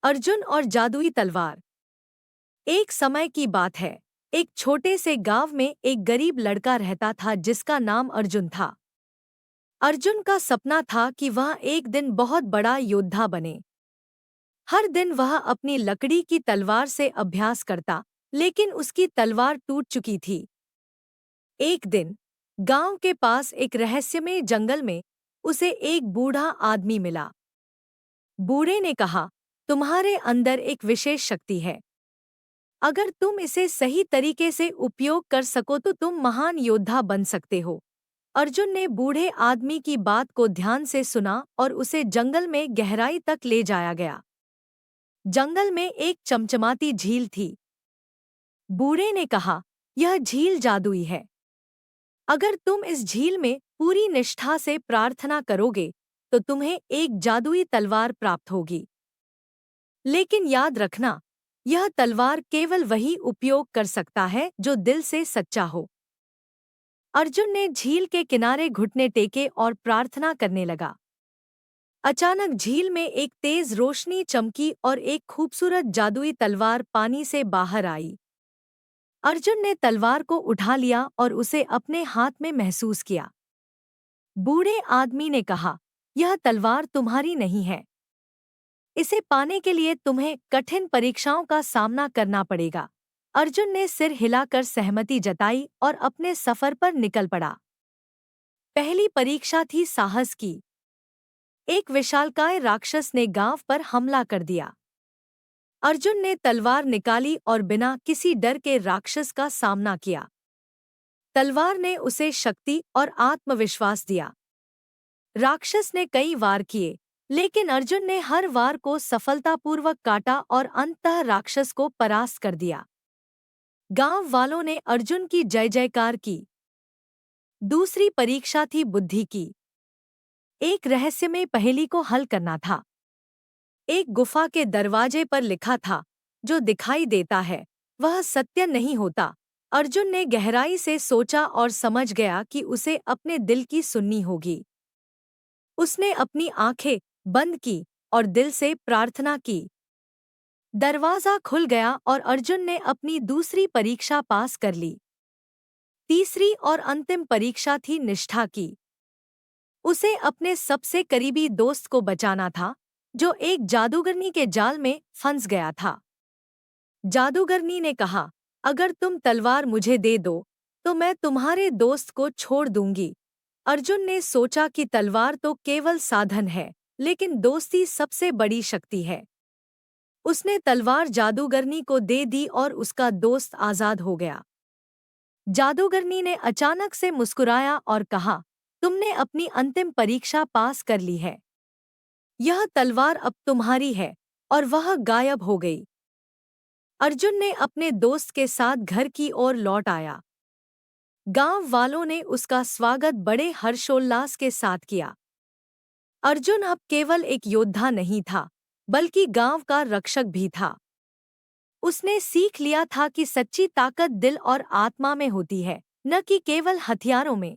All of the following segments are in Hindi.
अर्जुन और जादुई तलवार। एक समय की बात है। एक छोटे से गांव में एक गरीब लड़का रहता था जिसका नाम अर्जुन था। अर्जुन का सपना था कि वह एक दिन बहुत बड़ा योद्धा बने। हर दिन वह अपनी लकड़ी की तलवार से अभ्यास करता, लेकिन उसकी तलवार टूट चुकी थी। एक दिन गांव के पास एक रहस्यमय जंगल में उसे एक बूढ़ा आदमी मिला। बूढ़े ने कहा, तुम्हारे अंदर एक विशेष शक्ति है। अगर तुम इसे सही तरीके से उपयोग कर सको तो तुम महान योद्धा बन सकते हो। अर्जुन ने बूढ़े आदमी की बात को ध्यान से सुना और उसे जंगल में गहराई तक ले जाया गया। जंगल में एक चमचमाती झील थी। बूढ़े ने कहा, यह झील जादुई है। अगर तुम इस झील में पूरी निष्ठा से प्रार्थना करोगे तो तुम्हें एक जादुई तलवार प्राप्त होगी। लेकिन याद रखना, यह तलवार केवल वही उपयोग कर सकता है जो दिल से सच्चा हो। अर्जुन ने झील के किनारे घुटने टेके और प्रार्थना करने लगा। अचानक झील में एक तेज रोशनी चमकी और एक खूबसूरत जादुई तलवार पानी से बाहर आई। अर्जुन ने तलवार को उठा लिया और उसे अपने हाथ में महसूस किया। बूढ़े आदमी ने कहा, यह तलवार तुम्हारी नहीं है। इसे पाने के लिए तुम्हें कठिन परीक्षाओं का सामना करना पड़ेगा। अर्जुन ने सिर हिलाकर सहमति जताई और अपने सफर पर निकल पड़ा। पहली परीक्षा थी साहस की। एक विशालकाय राक्षस ने गांव पर हमला कर दिया। अर्जुन ने तलवार निकाली और बिना किसी डर के राक्षस का सामना किया। तलवार ने उसे शक्ति और आत्मविश्वास दिया। राक्षस ने कई वार किए, लेकिन अर्जुन ने हर वार को सफलतापूर्वक काटा और अंततः राक्षस को परास्त कर दिया। गांव वालों ने अर्जुन की जय जयकार की। दूसरी परीक्षा थी बुद्धि की। एक रहस्यमय पहेली को हल करना था। एक गुफा के दरवाजे पर लिखा था, जो दिखाई देता है वह सत्य नहीं होता। अर्जुन ने गहराई से सोचा और समझ गया कि उसे अपने दिल की सुननी होगी। उसने अपनी आंखें बंद की और दिल से प्रार्थना की। दरवाजा खुल गया और अर्जुन ने अपनी दूसरी परीक्षा पास कर ली। तीसरी और अंतिम परीक्षा थी निष्ठा की। उसे अपने सबसे करीबी दोस्त को बचाना था, जो एक जादूगरनी के जाल में फंस गया था। जादूगरनी ने कहा, अगर तुम तलवार मुझे दे दो तो मैं तुम्हारे दोस्त को छोड़ दूंगी। अर्जुन ने सोचा कि तलवार तो केवल साधन है, लेकिन दोस्ती सबसे बड़ी शक्ति है। उसने तलवार जादूगरनी को दे दी और उसका दोस्त आजाद हो गया। जादूगरनी ने अचानक से मुस्कुराया और कहा, तुमने अपनी अंतिम परीक्षा पास कर ली है। यह तलवार अब तुम्हारी है। और वह गायब हो गई। अर्जुन ने अपने दोस्त के साथ घर की ओर लौट आया। गांव वालों ने उसका स्वागत बड़े हर्षोल्लास के साथ किया। अर्जुन अब केवल एक योद्धा नहीं था, बल्कि गांव का रक्षक भी था। उसने सीख लिया था कि सच्ची ताकत दिल और आत्मा में होती है, न कि केवल हथियारों में।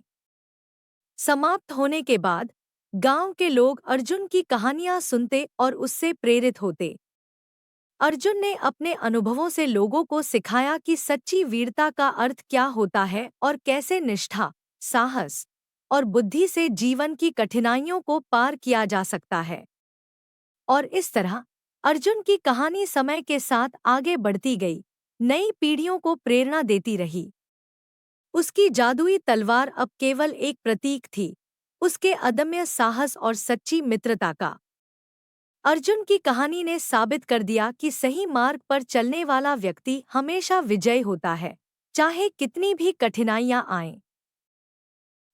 समाप्त होने के बाद गांव के लोग अर्जुन की कहानियां सुनते और उससे प्रेरित होते। अर्जुन ने अपने अनुभवों से लोगों को सिखाया कि सच्ची वीरता का अर्थ क्या होता है और कैसे निष्ठा, साहस और बुद्धि से जीवन की कठिनाइयों को पार किया जा सकता है। और इस तरह अर्जुन की कहानी समय के साथ आगे बढ़ती गई, नई पीढ़ियों को प्रेरणा देती रही। उसकी जादुई तलवार अब केवल एक प्रतीक थी, उसके अदम्य साहस और सच्ची मित्रता का। अर्जुन की कहानी ने साबित कर दिया कि सही मार्ग पर चलने वाला व्यक्ति हमेशा विजयी होता है, चाहे कितनी भी कठिनाइयां आएं।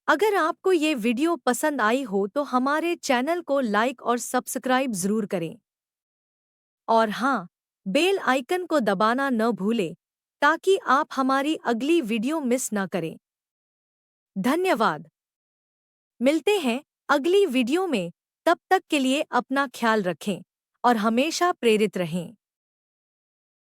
अगर आपको ये वीडियो पसंद आई हो तो हमारे चैनल को लाइक और सब्सक्राइब जरूर करें। और हाँ, बेल आइकन को दबाना न भूलें ताकि आप हमारी अगली वीडियो मिस न करें। धन्यवाद। मिलते हैं अगली वीडियो में। तब तक के लिए अपना ख्याल रखें और हमेशा प्रेरित रहें।